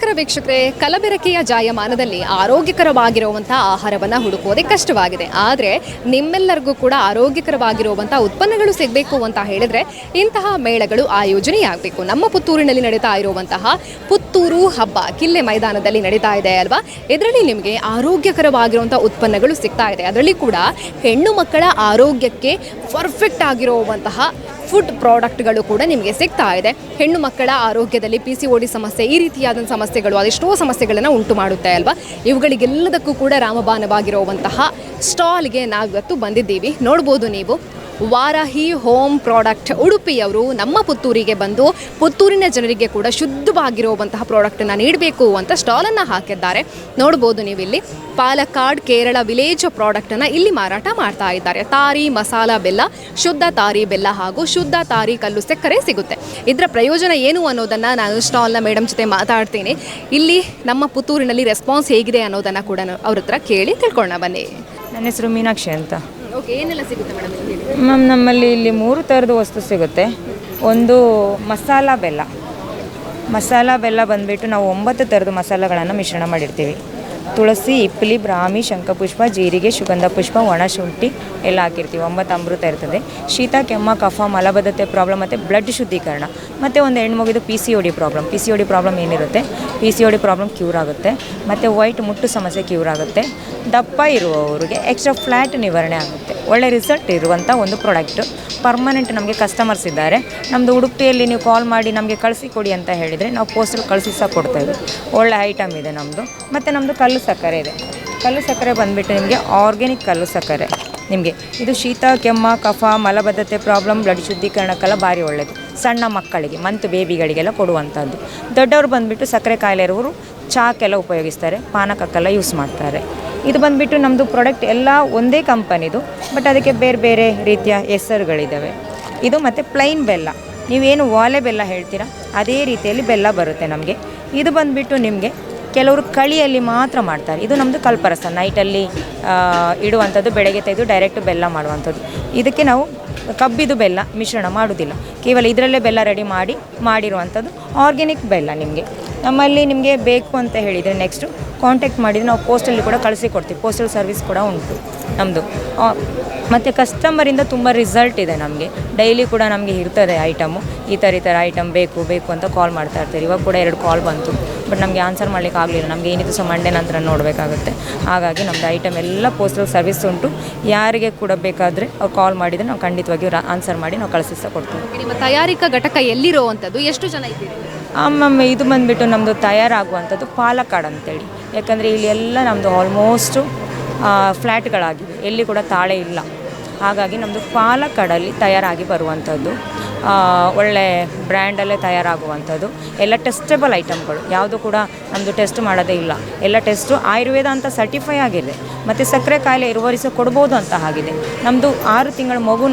ನಮಸ್ಕಾರ ವೀಕ್ಷಕರೇ. ಕಲಬೆರಕೆಯ ಜಾಯಮಾನದಲ್ಲಿ ಆರೋಗ್ಯಕರವಾಗಿರುವಂಥ ಆಹಾರವನ್ನು ಹುಡುಕೋದೇ ಕಷ್ಟವಾಗಿದೆ. ಆದರೆ ನಿಮ್ಮೆಲ್ಲರಿಗೂ ಕೂಡ ಆರೋಗ್ಯಕರವಾಗಿರುವಂಥ ಉತ್ಪನ್ನಗಳು ಸಿಗಬೇಕು ಅಂತ ಹೇಳಿದರೆ ಇಂತಹ ಮೇಳಗಳು ಆಯೋಜನೆಯಾಗಬೇಕು. ನಮ್ಮ ಪುತ್ತೂರಿನಲ್ಲಿ ನಡೀತಾ ಇರುವಂತಹ ಪುತ್ತೂರು ಹಬ್ಬ ಕಿಲ್ಲೆ ಮೈದಾನದಲ್ಲಿ ನಡೀತಾ ಇದೆ ಅಲ್ವಾ. ಇದರಲ್ಲಿ ನಿಮಗೆ ಆರೋಗ್ಯಕರವಾಗಿರುವಂಥ ಉತ್ಪನ್ನಗಳು ಸಿಗ್ತಾ ಇದೆ. ಅದರಲ್ಲಿ ಕೂಡ ಹೆಣ್ಣು ಮಕ್ಕಳ ಆರೋಗ್ಯಕ್ಕೆ ಪರ್ಫೆಕ್ಟ್ ಆಗಿರುವಂತಹ ಫುಡ್ ಪ್ರಾಡಕ್ಟ್ಗಳು ಕೂಡ ನಿಮಗೆ ಸಿಗ್ತಾ ಇದೆ. ಹೆಣ್ಣು ಮಕ್ಕಳ ಆರೋಗ್ಯದಲ್ಲಿ PCOD ಸಮಸ್ಯೆ, ಈ ರೀತಿಯಾದ ಸಮಸ್ಯೆಗಳು ಅದೆಷ್ಟೋ ಸಮಸ್ಯೆಗಳನ್ನು ಉಂಟು ಮಾಡುತ್ತೆ ಅಲ್ವಾ. ಇವುಗಳಿಗೆಲ್ಲದಕ್ಕೂ ಕೂಡ ರಾಮಬಾಣವಾಗಿರುವಂತಹ ಸ್ಟಾಲ್ಗೆ ನಾವಿವತ್ತು ಬಂದಿದ್ದೀವಿ. ನೋಡ್ಬೋದು ನೀವು, ವಾರಾಹಿ ಹೋಮ್ ಪ್ರಾಡಕ್ಟ್ ಉಡುಪಿಯವರು ನಮ್ಮ ಪುತ್ತೂರಿಗೆ ಬಂದು ಪುತ್ತೂರಿನ ಜನರಿಗೆ ಕೂಡ ಶುದ್ಧವಾಗಿರುವಂತಹ ಪ್ರಾಡಕ್ಟನ್ನು ನೀಡಬೇಕು ಅಂತ ಸ್ಟಾಲನ್ನು ಹಾಕಿದ್ದಾರೆ. ನೋಡ್ಬೋದು ನೀವು ಇಲ್ಲಿ ಪಾಲಕ್ಕಾಡ್ ಕೇರಳ ವಿಲೇಜ್ ಪ್ರಾಡಕ್ಟನ್ನು ಇಲ್ಲಿ ಮಾರಾಟ ಮಾಡ್ತಾ ಇದ್ದಾರೆ. ತಾರಿ ಮಸಾಲ ಬೆಲ್ಲ, ಶುದ್ಧ ತಾರಿ ಬೆಲ್ಲ ಹಾಗೂ ಶುದ್ಧ ತಾರಿ ಕಲ್ಲು ಸಕ್ಕರೆ ಸಿಗುತ್ತೆ. ಇದರ ಪ್ರಯೋಜನ ಏನು ಅನ್ನೋದನ್ನು ನಾನು ಸ್ಟಾಲ್ನ ಮೇಡಮ್ ಜೊತೆ ಮಾತಾಡ್ತೀನಿ. ಇಲ್ಲಿ ನಮ್ಮ ಪುತ್ತೂರಿನಲ್ಲಿ ರೆಸ್ಪಾನ್ಸ್ ಹೇಗಿದೆ ಅನ್ನೋದನ್ನು ಕೂಡ ಅವ್ರ ಹತ್ರ ಕೇಳಿ ತಿಳ್ಕೊಳ್ಳೋಣ ಬನ್ನಿ. ನನ್ನ ಹೆಸರು ಮೀನಾಕ್ಷಿ ಅಂತ. ಓಕೆ, ಏನೆಲ್ಲ ಸಿಗುತ್ತೆ ಮೇಡಮ್? ಮ್ಯಾಮ್, ನಮ್ಮಲ್ಲಿ ಇಲ್ಲಿ 3 ಥರದ ವಸ್ತು ಸಿಗುತ್ತೆ. ಒಂದು ಮಸಾಲ ಬೆಲ್ಲ ಬಂದುಬಿಟ್ಟು ನಾವು 9 ಥರದ ಮಸಾಲೆಗಳನ್ನು ಮಿಶ್ರಣ ಮಾಡಿರ್ತೀವಿ. ತುಳಸಿ, ಇಪ್ಪಲಿ, ಬ್ರಾಹ್ಮಿ, ಶಂಖಪುಷ್ಪ, ಜೀರಿಗೆ, ಸುಗಂಧ ಪುಷ್ಪ, ಒಣಶುಂಠಿ ಎಲ್ಲ ಹಾಕಿರ್ತೀವಿ. 9 ಅಮೃತ ಇರ್ತದೆ. ಶೀತ, ಕೆಮ್ಮ, ಕಫ, ಮಲಬದ್ಧತೆ ಪ್ರಾಬ್ಲಮ್ ಮತ್ತು ಬ್ಲಡ್ ಶುದ್ಧೀಕರಣ. ಮತ್ತು ಒಂದು ಹೆಣ್ಮಗಿದು PCOD ಪ್ರಾಬ್ಲಮ್ ಏನಿರುತ್ತೆ, PCOD ಪ್ರಾಬ್ಲಮ್ ಕ್ಯೂರ್ ಆಗುತ್ತೆ. ಮತ್ತು ವೈಟ್ ಮುಟ್ಟು ಸಮಸ್ಯೆ ಕ್ಯೂರ್ ಆಗುತ್ತೆ. ದಪ್ಪ ಇರುವವರಿಗೆ ಎಕ್ಸ್ಟ್ರಾ ಫ್ಲ್ಯಾಟ್ ನಿವಾರಣೆ ಆಗುತ್ತೆ. ಒಳ್ಳೆ ರಿಸಲ್ಟ್ ಇರುವಂಥ ಒಂದು ಪ್ರಾಡಕ್ಟು. ಪರ್ಮನೆಂಟ್ ನಮಗೆ ಕಸ್ಟಮರ್ಸ್ ಇದ್ದಾರೆ. ನಮ್ಮದು ಉಡುಪಿಯಲ್ಲಿ ನೀವು ಕಾಲ್ ಮಾಡಿ ನಮಗೆ ಕಳಿಸಿಕೊಡಿ ಅಂತ ಹೇಳಿದರೆ ನಾವು ಪೋಸ್ಟಲ್ಲಿ ಕಳಿಸಿ ಸಹ ಕೊಡ್ತೇವೆ. ಒಳ್ಳೆ ಐಟಮ್ ಇದೆ ನಮ್ಮದು. ಮತ್ತು ನಮ್ಮದು ಕಲ್ಲು ಸಕ್ಕರೆ ಇದೆ. ಕಲ್ಲು ಸಕ್ಕರೆ ಬಂದುಬಿಟ್ಟು ನಿಮಗೆ ಆರ್ಗ್ಯಾನಿಕ್ ಕಲ್ಲು ಸಕ್ಕರೆ. ನಿಮಗೆ ಇದು ಶೀತ, ಕೆಮ್ಮ, ಕಫ, ಮಲಬದ್ಧತೆ ಪ್ರಾಬ್ಲಮ್, ಬ್ಲಡ್ ಶುದ್ಧೀಕರಣಕ್ಕೆಲ್ಲ ಭಾರಿ ಒಳ್ಳೆಯದು. ಸಣ್ಣ ಮಕ್ಕಳಿಗೆ, ಬೇಬಿಗಳಿಗೆಲ್ಲ ಕೊಡುವಂಥದ್ದು. ದೊಡ್ಡವರು ಬಂದುಬಿಟ್ಟು ಸಕ್ಕರೆ ಕಾಯಿಲೆ ಇರೋರು ಚಾಕೆಲ್ಲ ಉಪಯೋಗಿಸ್ತಾರೆ, ಪಾನಕಕ್ಕೆಲ್ಲ ಯೂಸ್ ಮಾಡ್ತಾರೆ. ಇದು ಬಂದುಬಿಟ್ಟು ನಮ್ಮದು ಪ್ರಾಡಕ್ಟ್ ಎಲ್ಲ ಒಂದೇ ಕಂಪನಿದು, ಬಟ್ ಅದಕ್ಕೆ ಬೇರೆ ಬೇರೆ ರೀತಿಯ ಹೆಸರುಗಳಿದ್ದಾವೆ. ಇದು ಮತ್ತು ಪ್ಲೈನ್ ಬೆಲ್ಲ, ನೀವೇನು ವಾಲೆ ಬೆಲ್ಲ ಹೇಳ್ತೀರಾ ಅದೇ ರೀತಿಯಲ್ಲಿ ಬೆಲ್ಲ ಬರುತ್ತೆ ನಮಗೆ. ಇದು ಬಂದುಬಿಟ್ಟು ನಿಮಗೆ ಕೆಲವರು ಕಳಿಯಲ್ಲಿ ಮಾತ್ರ ಮಾಡ್ತಾರೆ. ಇದು ನಮ್ಮದು ಕಲ್ಪರಸ, ನೈಟಲ್ಲಿ ಇಡುವಂಥದ್ದು, ಬೆಳಗ್ಗೆ ತೆಗೆದು ಡೈರೆಕ್ಟ್ ಬೆಲ್ಲ ಮಾಡುವಂಥದ್ದು. ಇದಕ್ಕೆ ನಾವು ಕಬ್ಬಿದು ಬೆಲ್ಲ ಮಿಶ್ರಣ ಮಾಡೋದಿಲ್ಲ, ಕೇವಲ ಇದರಲ್ಲೇ ಬೆಲ್ಲ ರೆಡಿ ಮಾಡಿರುವಂಥದ್ದು ಆರ್ಗ್ಯಾನಿಕ್ ಬೆಲ್ಲ. ನಮ್ಮಲ್ಲಿ ನಿಮಗೆ ಬೇಕು ಅಂತ ಹೇಳಿದರೆ ನೆಕ್ಸ್ಟು ಕಾಂಟ್ಯಾಕ್ಟ್ ಮಾಡಿದರೆ ನಾವು ಪೋಸ್ಟಲ್ಲಿ ಕೂಡ ಕಳಿಸಿಕೊಡ್ತೀವಿ. ಪೋಸ್ಟಲ್ ಸರ್ವಿಸ್ ಕೂಡ ಉಂಟು ನಮ್ಮದು. ಮತ್ತು ಕಸ್ಟಮರಿಂದ ತುಂಬ ರಿಸಲ್ಟ್ ಇದೆ ನಮಗೆ. ಡೈಲಿ ಕೂಡ ನಮಗೆ ಇರ್ತದೆ ಐಟಮು, ಈ ಥರ ಐಟಮ್ ಬೇಕು ಅಂತ ಕಾಲ್ ಮಾಡ್ತಾ ಇರ್ತಾರೆ. ಇವಾಗ ಕೂಡ 2 ಕಾಲ್ ಬಂತು, ಬಟ್ ನಮಗೆ ಆನ್ಸರ್ ಮಾಡಲಿಕ್ಕೆ ಆಗಲಿಲ್ಲ. ನಮಗೆ ಏನಿದು ಸಹ ಮಂಡೇ ನಂತರ ನೋಡಬೇಕಾಗುತ್ತೆ. ಹಾಗಾಗಿ ನಮ್ಮದು ಐಟಮ್ ಎಲ್ಲ ಪೋಸ್ಟಲ್ ಸರ್ವಿಸ್ ಉಂಟು. ಯಾರಿಗೆ ಕೂಡ ಬೇಕಾದರೆ ಅವ್ರು ಕಾಲ್ ಮಾಡಿದರೆ ನಾವು ಖಂಡಿತವಾಗಿಯೂ ಆನ್ಸರ್ ಮಾಡಿ ನಾವು ಕಳಿಸಿ ಸಹ ಕೊಡ್ತೀವಿ. ನಿಮ್ಮ ತಯಾರಿಕಾ ಘಟಕ ಎಲ್ಲಿರುವಂಥದ್ದು, ಎಷ್ಟು ಜನ ಇದ್ದೀರಿ? ಮ್ಯಾಮ್, ಇದು ಬಂದುಬಿಟ್ಟು ನಮ್ಮದು ತಯಾರಾಗುವಂಥದ್ದು ಪಾಲಕ್ಕಾಡ್ ಅಂತೇಳಿ. ಯಾಕಂದರೆ ಇಲ್ಲಿ ಎಲ್ಲ ನಮ್ಮದು ಆಲ್ಮೋಸ್ಟು ಫ್ಲ್ಯಾಟ್ಗಳಾಗಿವೆ, ಎಲ್ಲಿ ಕೂಡ ತಾಳೆ ಇಲ್ಲ. ಹಾಗಾಗಿ ನಮ್ಮದು ಪಾಲಕ್ಕಾಡಲ್ಲಿ ತಯಾರಾಗಿ ಬರುವಂಥದ್ದು, ಒಳ್ಳೆ ಬ್ರ್ಯಾಂಡಲ್ಲೇ ತಯಾರಾಗುವಂಥದ್ದು. ಎಲ್ಲ ಟೆಸ್ಟಬಲ್ ಐಟಮ್ಗಳು, ಯಾವುದು ಕೂಡ ನಮ್ಮದು ಟೆಸ್ಟ್ ಮಾಡೋದೇ ಇಲ್ಲ. ಎಲ್ಲ ಟೆಸ್ಟು ಆಯುರ್ವೇದ ಅಂತ ಸರ್ಟಿಫೈ ಆಗಿದೆ. ಮತ್ತು ಸಕ್ಕರೆ ಕಾಯಿಲೆ ಇರುವವರಿಗೆ ಸಹ ಕೊಡ್ಬೋದು ಅಂತ ಆಗಿದೆ. ನಮ್ಮದು 6 ತಿಂಗಳ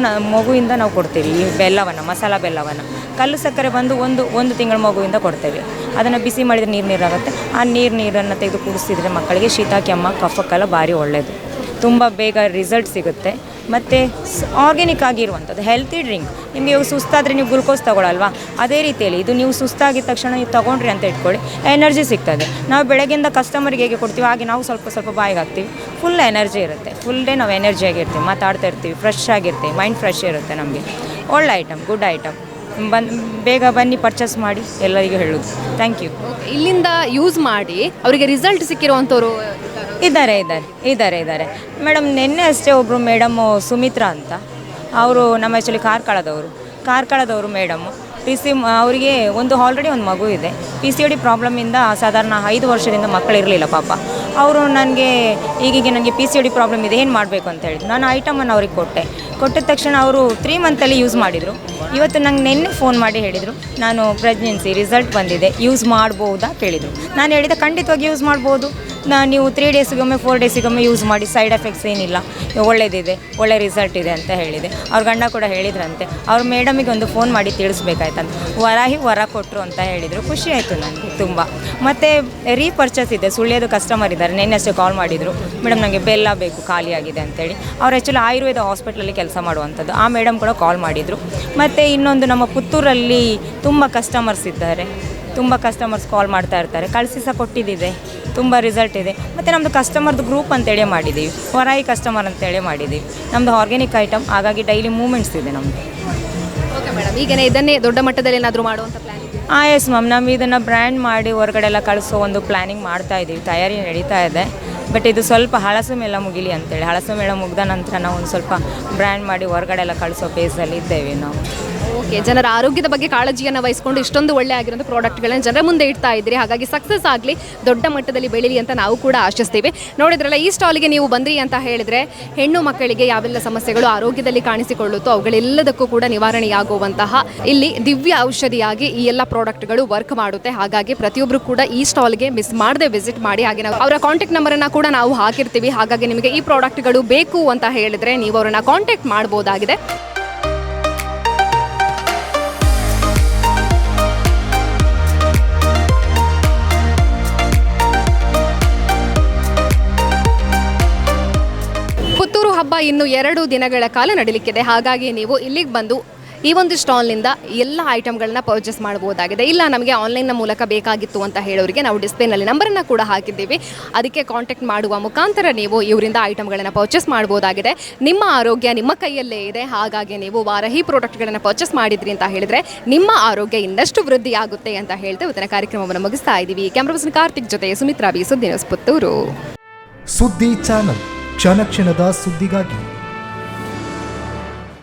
ಮಗುವಿಂದ ನಾವು ಕೊಡ್ತೀವಿ ಈ ಬೆಲ್ಲವನ್ನು, ಮಸಾಲ ಬೆಲ್ಲವನ್ನು. ಕಲ್ಲು ಸಕ್ಕರೆ ಬಂದು ಒಂದು ತಿಂಗಳ ಮಗುವಿಂದ ಕೊಡ್ತೇವೆ. ಅದನ್ನು ಬಿಸಿ ಮಾಡಿದರೆ ನೀರಾಗುತ್ತೆ. ಆ ನೀರನ್ನು ತೆಗೆದು ಕುಡಿಸಿದ್ರೆ ಮಕ್ಕಳಿಗೆ ಶೀತ, ಕೆಮ್ಮ, ಕಫಕ್ಕೆಲ್ಲ ಭಾರಿ ಒಳ್ಳೆಯದು. ತುಂಬ ಬೇಗ ರಿಸಲ್ಟ್ ಸಿಗುತ್ತೆ. ಮತ್ತು ಆರ್ಗ್ಯಾನಿಕ್ ಆಗಿರುವಂಥದ್ದು ಹೆಲ್ತಿ ಡ್ರಿಂಕ್. ನಿಮಗೆ ಇವಾಗ ಸುಸ್ತಾದರೆ ನೀವು ಗ್ಲುಕೋಸ್ ತೊಗೊಳಲ್ವಾ, ಅದೇ ರೀತಿಯಲ್ಲಿ ಇದು ನೀವು ಸುಸ್ತಾಗಿದ ತಕ್ಷಣ ನೀವು ತೊಗೊಂಡ್ರಿ ಅಂತ ಇಟ್ಕೊಳ್ಳಿ, ಎನರ್ಜಿ ಸಿಗ್ತದೆ. ನಾವು ಬೆಳಗ್ಗೆಯಿಂದ ಕಸ್ಟಮರ್ಗೆ ಹೇಗೆ ಕೊಡ್ತೀವಿ ಹಾಗೆ ನಾವು ಸ್ವಲ್ಪ ಬಾಯಿಗೆ ಹಾಕ್ತೀವಿ. ಫುಲ್ ಎನರ್ಜಿ ಇರುತ್ತೆ. ಫುಲ್ ಡೇ ನಾವು ಎನರ್ಜಿಯಾಗಿರ್ತೀವಿ, ಮಾತಾಡ್ತಾ ಇರ್ತೀವಿ, ಫ್ರೆಶ್ ಆಗಿರ್ತೀವಿ, ಮೈಂಡ್ ಫ್ರೆಶ್ ಇರುತ್ತೆ ನಮಗೆ. ಒಳ್ಳೆ ಐಟಮ್, ಗುಡ್ ಐಟಮ್. ಬೇಗ ಬನ್ನಿ, ಪರ್ಚೇಸ್ ಮಾಡಿ ಎಲ್ಲರಿಗೂ ಹೇಳೋದು. Thank you. ಇಲ್ಲಿಂದ ಯೂಸ್ ಮಾಡಿ ಅವರಿಗೆ ರಿಸಲ್ಟ್ ಸಿಕ್ಕಿರುವಂಥವ್ರು ಇದ್ದಾರೆ ಮೇಡಮ್. ನಿನ್ನೆ ಅಷ್ಟೇ ಒಬ್ಬರು ಮೇಡಮ್ಮು ಸುಮಿತ್ರಾ ಅಂತ, ಅವರು ನಮ್ಮ ಆ್ಯಕ್ಚುಲಿ ಕಾರ್ಕಳದವರು ಮೇಡಮ್ಮು. ಅವರಿಗೆ ಆಲ್ರೆಡಿ ಒಂದು ಮಗು ಇದೆ. PCOD ಪ್ರಾಬ್ಲಮಿಂದ ಸಾಧಾರಣ 5 ವರ್ಷದಿಂದ ಮಕ್ಕಳಿರಲಿಲ್ಲ ಪಾಪ. ಅವರು ನನಗೆ ಈಗೀಗ ನನಗೆ PCOD ಪ್ರಾಬ್ಲಮ್ ಇದೆ, ಏನು ಮಾಡಬೇಕು ಅಂತ ಹೇಳಿದ್ರು. ನಾನು ಐಟಮನ್ನು ಅವ್ರಿಗೆ ಕೊಟ್ಟಿದ ತಕ್ಷಣ ಅವರು 3 ಮಂತಲ್ಲಿ ಯೂಸ್ ಮಾಡಿದರು. ಇವತ್ತು ನಂಗೆ ನಿನ್ನೆ ಫೋನ್ ಮಾಡಿ ಹೇಳಿದರು, ನಾನು ಪ್ರೆಗ್ನೆನ್ಸಿ ರಿಸಲ್ಟ್ ಬಂದಿದೆ, ಯೂಸ್ ಮಾಡ್ಬೋದಾ ಕೇಳಿದರು. ನಾನು ಹೇಳಿದೆ ಖಂಡಿತವಾಗಿ ಯೂಸ್ ಮಾಡ್ಬೋದು. ನೀವು 3 ಡೇಸಿಗೊಮ್ಮೆ 4 ಡೇಸಿಗೊಮ್ಮೆ ಯೂಸ್ ಮಾಡಿ, ಸೈಡ್ ಎಫೆಕ್ಟ್ಸ್ ಏನಿಲ್ಲ, ಒಳ್ಳೆಯದಿದೆ, ಒಳ್ಳೆ ರಿಸಲ್ಟ್ ಇದೆ ಅಂತ ಹೇಳಿದೆ. ಅವ್ರ ಗಂಡ ಕೂಡ ಹೇಳಿದ್ರಂತೆ. ಅವ್ರ ಮೇಡಮಿಗೆ ಒಂದು ಫೋನ್ ಮಾಡಿ ತಿಳಿಸ್ಬೇಕಾಯ್ತಂತ. ವರಾಹಿ ವರ ಕೊಟ್ಟರು ಅಂತ ಹೇಳಿದರು. ಖುಷಿ ಆಯಿತು ನನಗೆ ತುಂಬ. ಮತ್ತು ರೀಪರ್ಚೇಸ್ ಇದೆ, ಸುಳ್ಯದು ಕಸ್ಟಮರ್ ಇದ್ದಾರೆ, ನೆನ್ನೆಷ್ಟೇ ಕಾಲ್ ಮಾಡಿದರು, ಮೇಡಮ್ ನನಗೆ ಬೆಲ್ಲ ಬೇಕು ಖಾಲಿಯಾಗಿದೆ ಅಂತೇಳಿ. ಅವ್ರು ಆ್ಯಕ್ಚುಲಿ ಆಯುರ್ವೇದ ಹಾಸ್ಪಿಟ್ಲಲ್ಲಿ ಕೆಲಸ ಮಾಡುವಂಥದ್ದು. ಆ ಮೇಡಮ್ ಕೂಡ ಕಾಲ್ ಮಾಡಿದರು. ಮತ್ತು ಇನ್ನೊಂದು ನಮ್ಮ ಪುತ್ತೂರಲ್ಲಿ ತುಂಬ ಕಸ್ಟಮರ್ಸ್ ಇದ್ದಾರೆ, ತುಂಬ ಕಸ್ಟಮರ್ಸ್ ಕಾಲ್ ಮಾಡ್ತಾ ಇರ್ತಾರೆ, ಕಳಿಸಿ ಸಹ ಕೊಟ್ಟಿದ್ದಿದೆ, ತುಂಬ ರಿಸಲ್ಟ್ ಇದೆ. ಮತ್ತು ನಮ್ಮದು ಕಸ್ಟಮರ್ದು ಗ್ರೂಪ್ ಅಂತೇಳಿ ಮಾಡಿದ್ದೀವಿ, ಹೊರಾಯಿ ಕಸ್ಟಮರ್ ಅಂತೇಳಿ ಮಾಡಿದ್ದೀವಿ. ನಮ್ಮದು ಆರ್ಗ್ಯಾನಿಕ್ ಐಟಮ್, ಹಾಗಾಗಿ ಡೈಲಿ ಮೂವ್ಮೆಂಟ್ಸ್ ಇದೆ ನಮ್ಮದು. ಓಕೆ ಮೇಡಮ್, ಈಗನೇ ಇದನ್ನೇ ದೊಡ್ಡ ಮಟ್ಟದಲ್ಲಿ ಏನಾದರೂ ಮಾಡುವಂಥ ಪ್ಲಾನ್ ಇದೆ? ಎಸ್ ಮ್ಯಾಮ್, ನಾವು ಇದನ್ನು ಬ್ರ್ಯಾಂಡ್ ಮಾಡಿ ಹೊರಗಡೆ ಎಲ್ಲ ಕಳಿಸೋ ಒಂದು ಪ್ಲ್ಯಾನಿಂಗ್ ಮಾಡ್ತಾ ಇದ್ದೀವಿ, ತಯಾರಿ ನಡೀತಾ ಇದೆ. ಬಟ್ ಇದು ಸ್ವಲ್ಪ ಹಳಸು ಮೇಳ ಮುಗಿಲಿ ಅಂತೇಳಿ, ಹಳಸು ಮೇಳ ಮುಗಿದ ನಂತರ ನಾವು ಒಂದು ಸ್ವಲ್ಪ ಬ್ರ್ಯಾಂಡ್ ಮಾಡಿ ಹೊರಗಡೆ ಎಲ್ಲ ಕಳಿಸೋ ಫೇಸಲ್ಲಿ ಇದ್ದೇವೆ ನಾವು. ಓಕೆ, ಜನರ ಆರೋಗ್ಯದ ಬಗ್ಗೆ ಕಾಳಜಿಯನ್ನು ವಹಿಸ್ಕೊಂಡು ಇಷ್ಟೊಂದು ಒಳ್ಳೆ ಆಗಿರೋಂಥ ಪ್ರಾಡಕ್ಟ್ಗಳನ್ನ ಜನರ ಮುಂದೆ ಇಡ್ತಾ ಇದ್ದೀರಿ. ಹಾಗಾಗಿ ಸಕ್ಸಸ್ ಆಗಲಿ, ದೊಡ್ಡ ಮಟ್ಟದಲ್ಲಿ ಬೆಳೀಲಿ ಅಂತ ನಾವು ಕೂಡ ಆಶಿಸ್ತೀವಿ. ನೋಡಿದ್ರಲ್ಲ, ಈ ಸ್ಟಾಲಿಗೆ ನೀವು ಬಂದ್ರಿ ಅಂತ ಹೇಳಿದರೆ ಹೆಣ್ಣು ಮಕ್ಕಳಿಗೆ ಯಾವೆಲ್ಲ ಸಮಸ್ಯೆಗಳು ಆರೋಗ್ಯದಲ್ಲಿ ಕಾಣಿಸಿಕೊಳ್ಳುತ್ತೋ ಅವುಗಳೆಲ್ಲದಕ್ಕೂ ಕೂಡ ನಿವಾರಣೆಯಾಗುವಂತಹ ಇಲ್ಲಿ ದಿವ್ಯ ಔಷಧಿಯಾಗಿ ಈ ಎಲ್ಲ ಪ್ರಾಡಕ್ಟ್ಗಳು ವರ್ಕ್ ಮಾಡುತ್ತೆ. ಹಾಗಾಗಿ ಪ್ರತಿಯೊಬ್ಬರು ಕೂಡ ಈ ಸ್ಟಾಲ್ಗೆ ಮಿಸ್ ಮಾಡದೆ ವಿಸಿಟ್ ಮಾಡಿ. ಹಾಗೆ ನಾವು ಅವರ ಕಾಂಟ್ಯಾಕ್ಟ್ ನಂಬರನ್ನು ಕೂಡ ನಾವು ಹಾಕಿರ್ತೀವಿ. ಹಾಗಾಗಿ ನಿಮಗೆ ಈ ಪ್ರಾಡಕ್ಟ್ಗಳು ಬೇಕು ಅಂತ ಹೇಳಿದರೆ ನೀವು ಅವರನ್ನು ಕಾಂಟ್ಯಾಕ್ಟ್ ಮಾಡ್ಬೋದಾಗಿದೆ. ಪುತ್ತೂರು ಹಬ್ಬ ಇನ್ನು 2 ದಿನಗಳ ಕಾಲ ನಡೀಲಿಕ್ಕಿದೆ. ಹಾಗಾಗಿ ನೀವು ಇಲ್ಲಿಗೆ ಬಂದು ಈ ಒಂದು ಸ್ಟಾಲ್ನಿಂದ ಎಲ್ಲ ಐಟಮ್ಗಳನ್ನ ಪರ್ಚೇಸ್ ಮಾಡ್ಬೋದಾಗಿದೆ. ಇಲ್ಲ ನಮಗೆ ಆನ್ಲೈನ್ನ ಮೂಲಕ ಬೇಕಾಗಿತ್ತು ಅಂತ ಹೇಳೋರಿಗೆ ನಾವು ಡಿಸ್ಪ್ಲೇನಲ್ಲಿ ನಂಬರನ್ನು ಕೂಡ ಹಾಕಿದ್ದೀವಿ. ಅದಕ್ಕೆ ಕಾಂಟ್ಯಾಕ್ಟ್ ಮಾಡುವ ಮುಖಾಂತರ ನೀವು ಇವರಿಂದ ಐಟಮ್ಗಳನ್ನು ಪರ್ಚೇಸ್ ಮಾಡ್ಬೋದಾಗಿದೆ. ನಿಮ್ಮ ಆರೋಗ್ಯ ನಿಮ್ಮ ಕೈಯಲ್ಲೇ ಇದೆ. ಹಾಗಾಗಿ ನೀವು ವಾರಹಿ ಪ್ರಾಡಕ್ಟ್ಗಳನ್ನು ಪರ್ಚೇಸ್ ಮಾಡಿದ್ರಿ ಅಂತ ಹೇಳಿದರೆ ನಿಮ್ಮ ಆರೋಗ್ಯ ಇನ್ನಷ್ಟು ವೃದ್ಧಿ ಆಗುತ್ತೆ ಅಂತ ಹೇಳ್ತಾ ಇವತ್ತಿನ ಕಾರ್ಯಕ್ರಮವನ್ನು ಮುಗಿಸ್ತಾ ಇದ್ದೀವಿ. ಕ್ಯಾಮ್ರಾ ಪರ್ಸನ್ ಕಾರ್ತಿಕ್ ಜೊತೆ ಸುಮಿತ್ರಾ ಬಿ, ಸುದ್ದಿ ನ್ಯೂಸ್ ಪುತ್ತೂರು. ಸುದ್ದಿ ಚಾನಲ್, ಕ್ಷಣ ಕ್ಷಣದ ಸುದ್ದಿಗಾಗಿ.